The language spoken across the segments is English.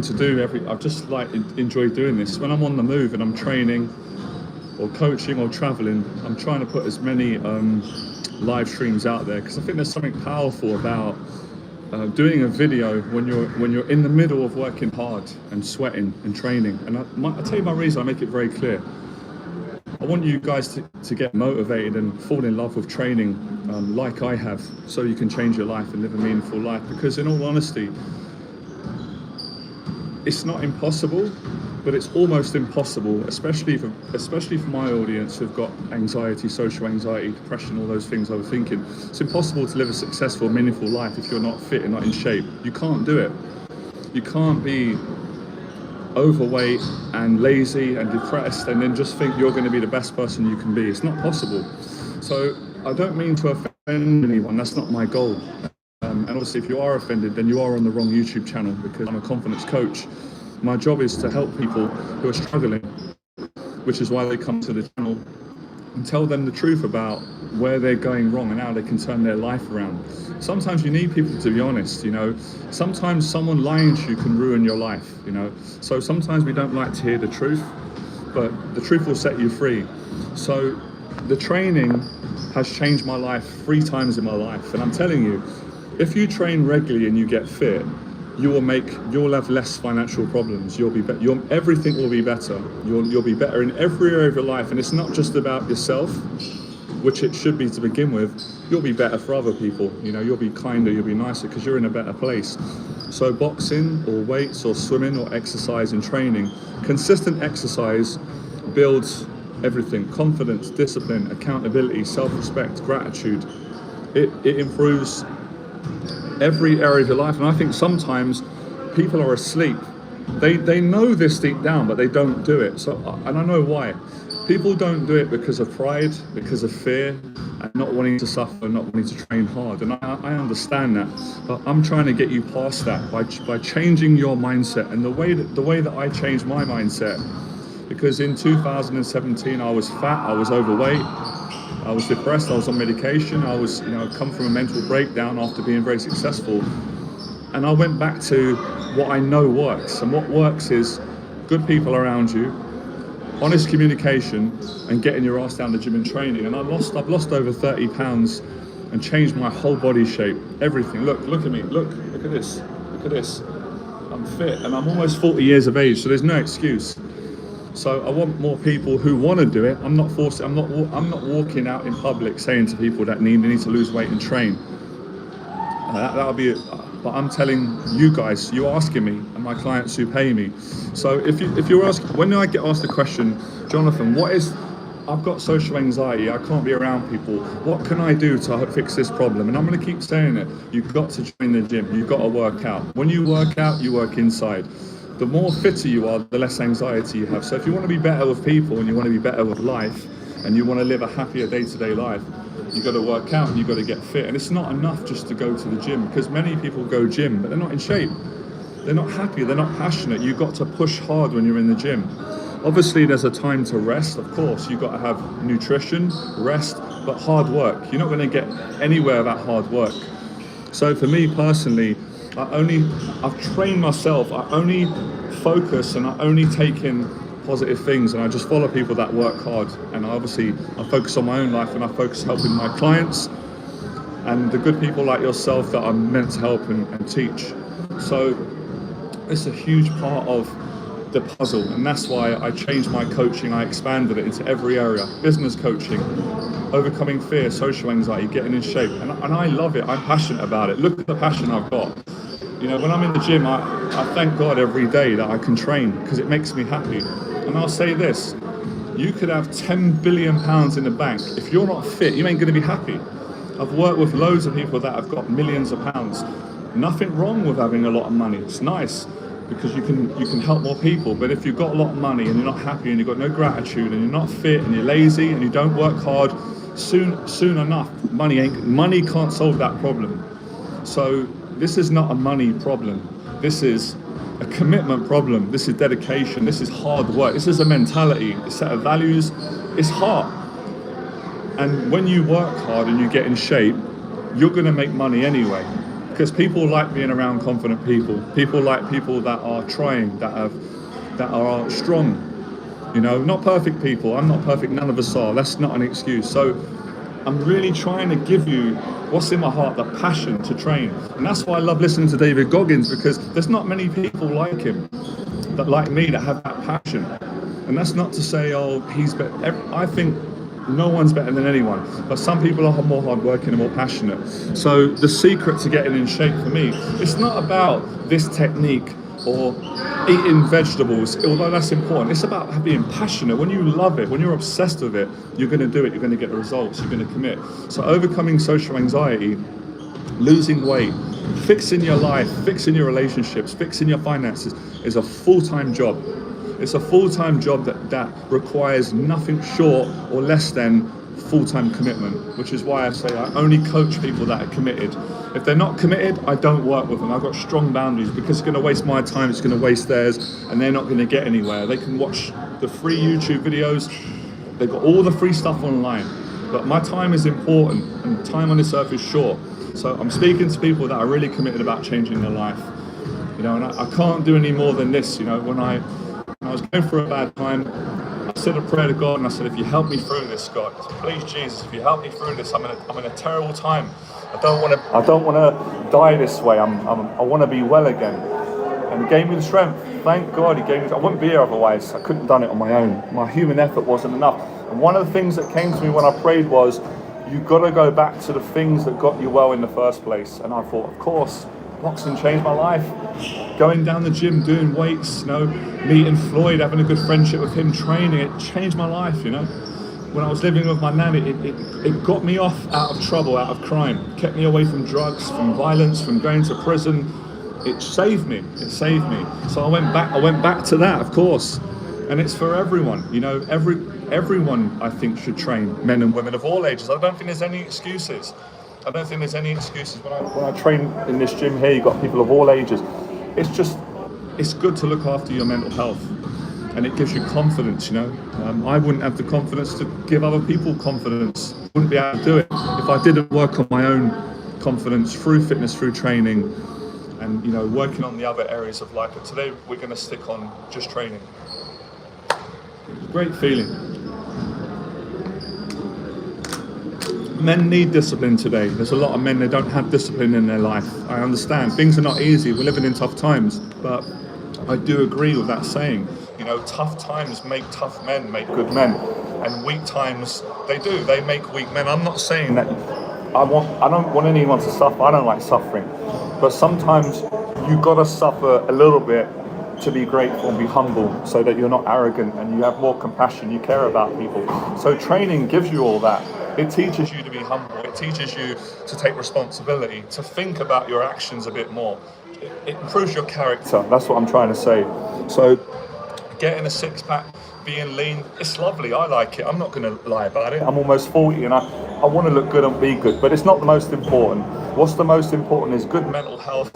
to do I just like enjoy doing this. When I'm on the move and I'm training or coaching or traveling, I'm trying to put as many live streams out there, because I think there's something powerful about doing a video when you're in the middle of working hard and sweating and training. And I'll tell you my reason. I make it very clear. I want you guys to get motivated and fall in love with training like I have, so you can change your life and live a meaningful life. Because in all honesty, it's not impossible, but it's almost impossible, especially for my audience who've got anxiety, social anxiety, depression, all those things, overthinking. It's impossible to live a successful, meaningful life if you're not fit and not in shape. You can't do it. You can't be overweight and lazy and depressed and then just think you're going to be the best person you can be. It's not possible. So I don't mean to offend anyone. That's not my goal. And obviously, if you are offended, then you are on the wrong YouTube channel, because I'm a confidence coach. My job is to help people who are struggling, which is why they come to the channel, and tell them the truth about where they're going wrong and how they can turn their life around. Sometimes you need people to be honest, you know. Sometimes someone lying to you can ruin your life, you know. So sometimes we don't like to hear the truth, but the truth will set you free. So the training has changed my life 3 times in my life, and I'm telling you, if you train regularly and you get fit, you'll have less financial problems. Everything will be better. You'll be better in every area of your life, and it's not just about yourself, which it should be to begin with. You'll be better for other people. You know, you'll be kinder, you'll be nicer, because you're in a better place. So boxing or weights or swimming or exercise and training, consistent exercise builds everything: confidence, discipline, accountability, self-respect, gratitude. It improves every area of your life. And I think sometimes people are asleep. They know this deep down, but they don't do it. And I know why. People don't do it because of pride, because of fear, and not wanting to suffer, not wanting to train hard. And I understand that, but I'm trying to get you past that by changing your mindset. And the way that I changed my mindset, because in 2017 I was fat, I was overweight, I was depressed, I was on medication, I'd come from a mental breakdown after being very successful. And I went back to what I know works. And what works is good people around you, honest communication, and getting your ass down the gym and training. And I've lost over 30 pounds and changed my whole body shape, everything. Look at me, look at this, I'm fit, and I'm almost 40 years of age, so there's no excuse. So I want more people who want to do it. I'm not forcing. I'm not walking out in public saying to people that they need to lose weight and train. That'll be it. But I'm telling you guys, you're asking me, and my clients who pay me. So if you're asking, when I get asked the question, Jonathan, I've got social anxiety, I can't be around people, what can I do to fix this problem? And I'm going to keep saying it. You've got to join the gym. You've got to work out. When you work out, you work inside. The more fitter you are, the less anxiety you have. So if you want to be better with people and you want to be better with life and you want to live a happier day-to-day life, you've got to work out and you've got to get fit. And it's not enough just to go to the gym, because many people go gym, but they're not in shape. They're not happy, they're not passionate. You've got to push hard when you're in the gym. Obviously, there's a time to rest, of course. You've got to have nutrition, rest, but hard work. You're not going to get anywhere without hard work. So for me personally, I've trained myself, I only focus and I only take in positive things, and I just follow people that work hard. And I focus on my own life, and I focus helping my clients and the good people like yourself that I'm meant to help and teach. So it's a huge part of the puzzle, and that's why I changed my coaching. I expanded it into every area: business coaching, overcoming fear, social anxiety, getting in shape. And I love it. I'm passionate about it. Look at the passion I've got. You know, when I'm in the gym, I thank God every day that I can train, because it makes me happy. And I'll say this: you could have 10 billion pounds in the bank. If you're not fit, you ain't going to be happy. I've worked with loads of people that have got millions of pounds. Nothing wrong with having a lot of money. It's nice, because you can help more people. But if you've got a lot of money and you're not happy and you've got no gratitude and you're not fit and you're lazy and you don't work hard, soon enough, money can't solve that problem. So this is not a money problem. This is a commitment problem. This is dedication. This is hard work. This is a mentality, a set of values. It's hard. And when you work hard and you get in shape, you're going to make money anyway, because people like being around confident people. People like people that are trying, that are strong. You know, not perfect people. I'm not perfect. None of us are. That's not an excuse. So I'm really trying to give you what's in my heart, the passion to train. And that's why I love listening to David Goggins, because there's not many people like him, that like me, that have that passion. And that's not to say, oh, he's better. I think no one's better than anyone, but some people are more hardworking and more passionate. So the secret to getting in shape for me, it's not about this technique or eating vegetables, although that's important. It's about being passionate. When you love it, when you're obsessed with it, you're going to do it, you're going to get the results, you're going to commit. So overcoming social anxiety, losing weight, fixing your life, fixing your relationships, fixing your finances is a full-time job. It's a full-time job that requires nothing short or less than full-time commitment, which is why I say I only coach people that are committed. If they're not committed, I don't work with them. I've got strong boundaries, because it's going to waste my time, it's going to waste theirs, and they're not going to get anywhere. They can watch the free YouTube videos, they've got all the free stuff online, but my time is important, and time on this earth is short. So I'm speaking to people that are really committed about changing their life. You know, and I can't do any more than this. You know, when I was going through a bad time, I said a prayer to God, and I said, if you help me through this, God, please Jesus, if you help me through this, I'm in a terrible time. I don't want to die this way. I want to be well again. And He gave me the strength. Thank God He gave me. I wouldn't be here otherwise. I couldn't have done it on my own. My human effort wasn't enough. And one of the things that came to me when I prayed was, you've got to go back to the things that got you well in the first place. And I thought, of course, boxing changed my life. Going down the gym, doing weights, you know, meeting Floyd, having a good friendship with him, training, it changed my life, you know. When I was living with my nan, it got me off out of trouble, out of crime, kept me away from drugs, from violence, from going to prison. It saved me. So I went back to that, of course. And it's for everyone, you know, everyone I think should train, men and women of all ages. I don't think there's any excuses. When I train in this gym here, you've got people of all ages. It's good to look after your mental health, and it gives you confidence, you know. I wouldn't have the confidence to give other people confidence. Wouldn't be able to do it if I didn't work on my own confidence through fitness, through training, and, you know, working on the other areas of life. But today we're going to stick on just training. Great feeling. Men need discipline today. There's a lot of men that don't have discipline in their life. I understand things are not easy. We're living in tough times, but I do agree with that saying. You know, tough times make tough men, make good men, and weak times they make weak men. I'm not saying that I don't want anyone to suffer. I don't like suffering, but sometimes you gotta suffer a little bit to be grateful and be humble, so that you're not arrogant and you have more compassion, you care about people. So training gives you all that. It teaches you to be humble, it teaches you to take responsibility, to think about your actions a bit more. It improves your character, that's what I'm trying to say. So getting a six-pack, being lean, it's lovely, I like it, I'm not going to lie about it. I'm almost 40 and I want to look good and be good, but it's not the most important. What's the most important is good mental health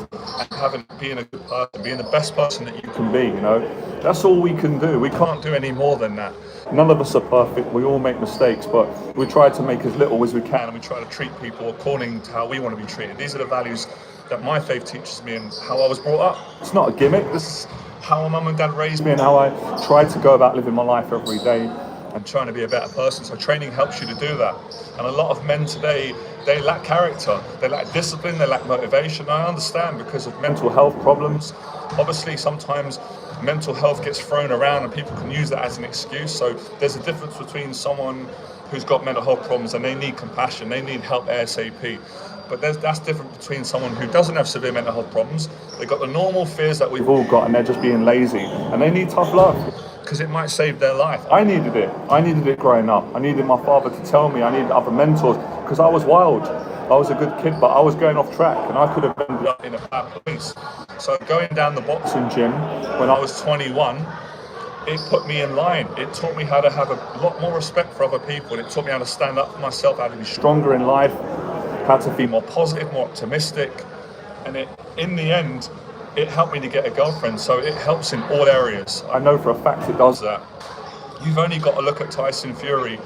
and being a good person, being the best person that you can be, you know. That's all we can do. We can't do any more than that. None of us are perfect. We all make mistakes, but we try to make as little as we can, and we try to treat people according to how we want to be treated. These are the values that my faith teaches me and how I was brought up. It's not a gimmick. This is how my mum and dad raised me and how I try to go about living my life every day and trying to be a better person. So training helps you to do that. And a lot of men today, they lack character, they lack discipline, they lack motivation. I understand, because of mental health problems. Obviously, sometimes mental health gets thrown around and people can use that as an excuse. So there's a difference between someone who's got mental health problems and they need compassion, they need help ASAP. But that's different between someone who doesn't have severe mental health problems. They've got the normal fears that we've all got and they're just being lazy. And they need tough love, because it might save their life. I needed it growing up. I needed my father to tell me. I needed other mentors, because I was wild. I was a good kid, but I was going off track and I could have ended up in a bad place. So going down the boxing gym when I was 21, it put me in line. It taught me how to have a lot more respect for other people. It taught me how to stand up for myself, how to be stronger in life, how to be more positive, more optimistic. And in the end, it helped me to get a girlfriend. So it helps in all areas. I know for a fact it does that. You've only got to look at Tyson Fury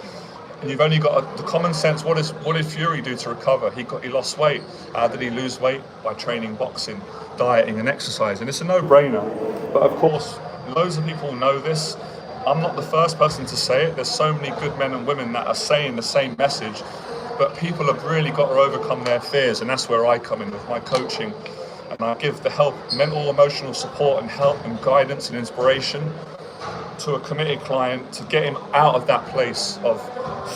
and you've only got the common sense. What did Fury do to recover? He lost weight. How did he lose weight? By training, boxing, dieting, and exercise. And it's a no-brainer. But of course, loads of people know this. I'm not the first person to say it. There's so many good men and women that are saying the same message, but people have really got to overcome their fears, and that's where I come in with my coaching. And I give the help, mental, emotional support and help and guidance and inspiration to a committed client to get him out of that place of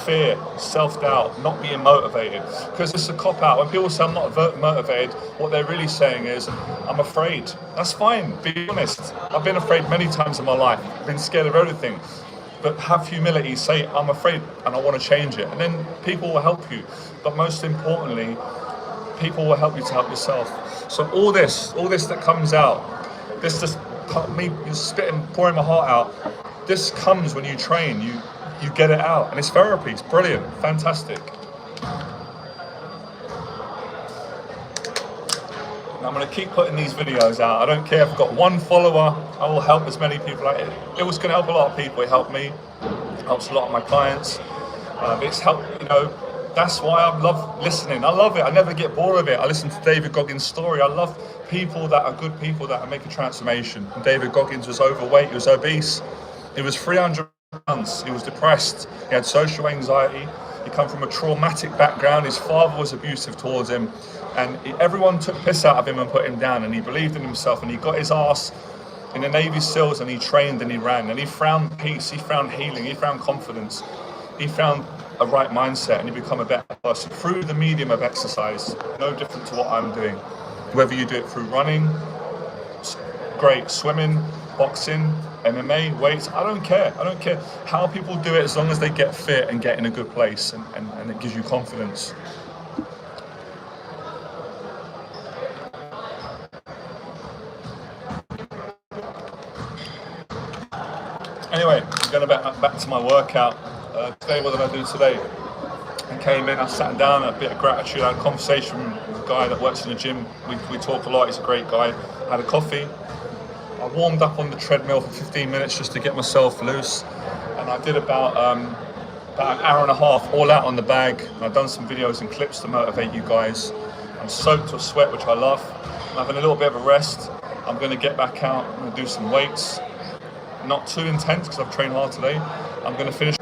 fear, self-doubt, not being motivated. Because it's a cop-out. When people say I'm not motivated, what they're really saying is, I'm afraid. That's fine, be honest. I've been afraid many times in my life. I've been scared of everything. But have humility, say, I'm afraid and I want to change it. And then people will help you. But most importantly, people will help you to help yourself. So all this that comes out, this just me spitting, pouring my heart out, this comes when you train, you get it out, and it's therapy. It's brilliant, fantastic. And I'm going to keep putting these videos out. I don't care if I've got 1 follower, I will help as many people. It was going to help a lot of people. It helped me, it helps a lot of my clients. It's helped, that's why I love listening. I love it. I never get bored of it. I listen to David Goggins' story. I love people that are good people that are making transformation. And David Goggins was overweight, he was obese, he was 300 pounds, he was depressed, he had social anxiety, he come from a traumatic background, his father was abusive towards him, and everyone took piss out of him and put him down, and he believed in himself, and he got his ass in the Navy SEALs, and he trained and he ran, and he found peace, he found healing, he found confidence, he found a right mindset, and he become a better person through the medium of exercise. No different to what I'm doing. Whether you do it through running, great, swimming, boxing, MMA, weights, I don't care. I don't care how people do it as long as they get fit and get in a good place and it gives you confidence. Anyway, going back to my workout. Today, what did I do today? I came in, I sat down, a bit of gratitude, I had a conversation with a guy that works in the gym. We talk a lot, he's a great guy. I had a coffee. I warmed up on the treadmill for 15 minutes just to get myself loose. And I did about an hour and a half all out on the bag. And I've done some videos and clips to motivate you guys. I'm soaked with sweat, which I love. I'm having a little bit of a rest. I'm going to get back out, I'm going to do some weights. Not too intense because I've trained hard today. I'm going to finish